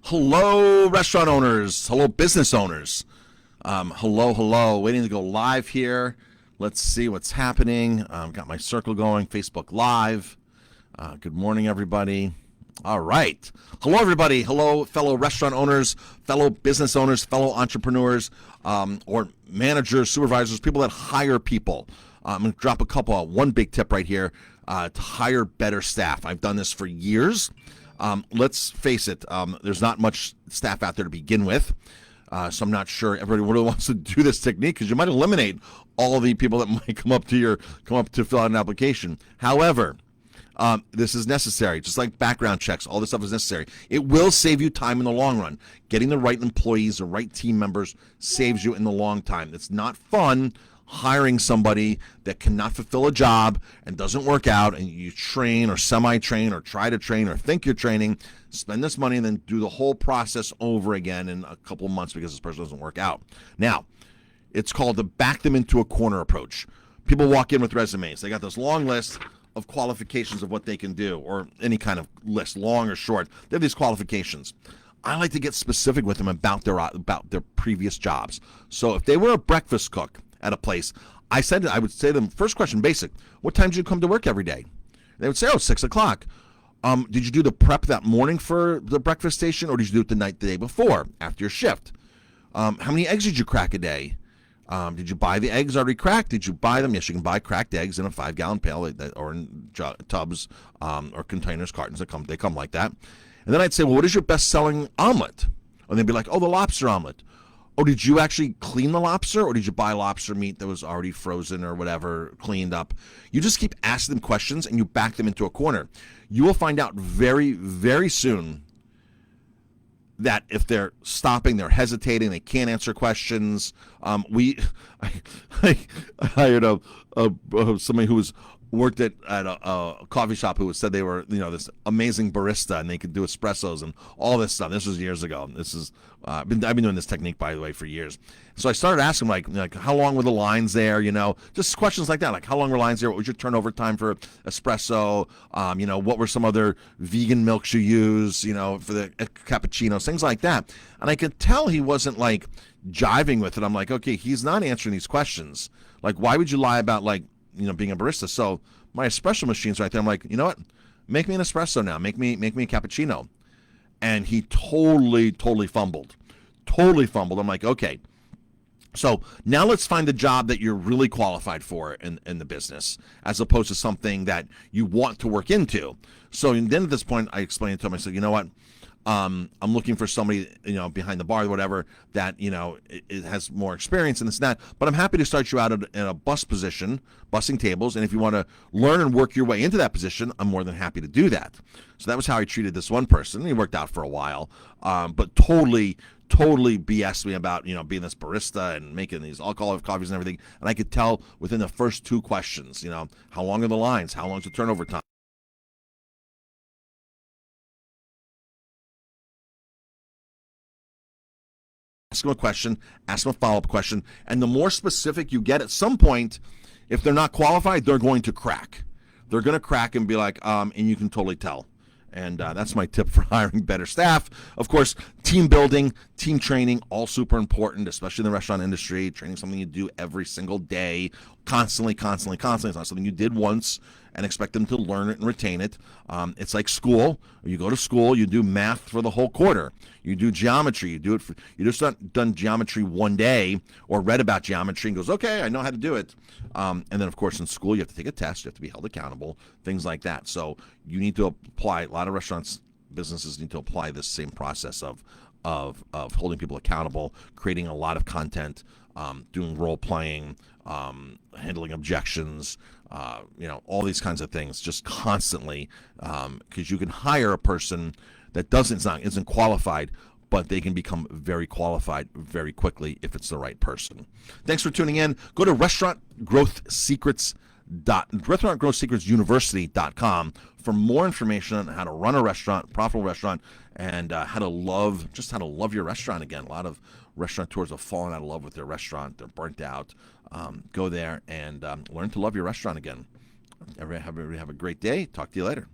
Hello, restaurant owners. Hello, business owners. Hello. Waiting to go live here. Let's see what's happening. Got my circle going. Facebook Live. Good morning, everybody. All right. Hello, everybody. Hello, fellow restaurant owners, fellow business owners, fellow entrepreneurs, or managers, supervisors, people that hire people. I'm going to drop a couple. One big tip right here to hire better staff. I've done this for years. Let's face it, there's not much staff out there to begin with, so I'm not sure everybody really wants to do this technique because you might eliminate all the people that might come up to fill out an application. However, this is necessary, just like background checks. All this stuff is necessary. It will save you time in the long run. Getting the right employees, the right team members, saves you in the long time. It's not fun hiring somebody that cannot fulfill a job and doesn't work out, and you train or semi-train or try to train or think you're training, spend this money, and then do the whole process over again in a couple of months because this person doesn't work out. Now, it's called the back them into a corner approach. People walk in with resumes. They got this long list of qualifications of what they can do, or any kind of list, long or short. They have these qualifications. I like to get specific with them about their previous jobs. So if they were a breakfast cook at a place, I would say to them, first question, basic, what time did you come to work every day? They would say, 6 o'clock. Did you do the prep that morning for the breakfast station, or did you do it the day before, after your shift? How many eggs did you crack a day? Did you buy the eggs already cracked? Did you buy them? Yes, you can buy cracked eggs in a 5-gallon pail or in tubs or containers, cartons. They come like that. And then I'd say, well, what is your best-selling omelet? And they'd be like, the lobster omelet. Oh, did you actually clean the lobster, or did you buy lobster meat that was already frozen or whatever, cleaned up? You just keep asking them questions, and you back them into a corner. You will find out very, very soon that if they're stopping, they're hesitating, they can't answer questions. I hired somebody who worked at a coffee shop who said they were, this amazing barista and they could do espressos and all this stuff. This was years ago. I've been doing this technique, by the way, for years. So I started asking like how long were the lines there? Just questions like that. Like, how long were lines there? What was your turnover time for espresso? What were some other vegan milks you use? For the cappuccinos, things like that. And I could tell he wasn't like jiving with it. I'm like, okay, he's not answering these questions. Like, why would you lie about being a barista? So my espresso machine's right there. I'm like, you know what? Make me an espresso now. Make me a cappuccino. And he totally fumbled. I'm like, okay. So now let's find a job that you're really qualified for in the business, as opposed to something that you want to work into. So then at this point, I explained it to him. I said, you know what? I'm looking for somebody, behind the bar or whatever that, it has more experience in this and that. But I'm happy to start you out in a bus position, bussing tables. And if you want to learn and work your way into that position, I'm more than happy to do that. So that was how I treated this one person. He worked out for a while, but totally BS me about, being this barista and making these alcoholic coffees and everything. And I could tell within the first 2 questions, how long are the lines? How long is the turnover time? Ask them a question, ask them a follow-up question, and the more specific you get, at some point, if they're not qualified, they're going to crack. They're going to crack and be like, and you can totally tell. And that's my tip for hiring better staff. Of course, team building, team training, all super important, especially in the restaurant industry. Training is something you do every single day, constantly. It's not something you did once and expect them to learn it and retain it. It's like school. You go to school, you do math for the whole quarter. You do geometry. You just not done geometry one day or read about geometry and goes, okay, I know how to do it. And then, of course, in school, you have to take a test. You have to be held accountable, things like that. So you need to apply, a lot of businesses need to apply this same process of holding people accountable, creating a lot of content, doing role playing, handling objections, all these kinds of things, just constantly, because you can hire a person that isn't qualified, but they can become very qualified very quickly if it's the right person. Thanks for tuning in. Go to restaurantgrowthsecretsuniversity.com for more information on how to run a restaurant, profitable restaurant, and how to love your restaurant again. A lot of restaurateurs have fallen out of love with their restaurant. They're burnt out. Go there and learn to love your restaurant again. Everybody have a great day. Talk to you later.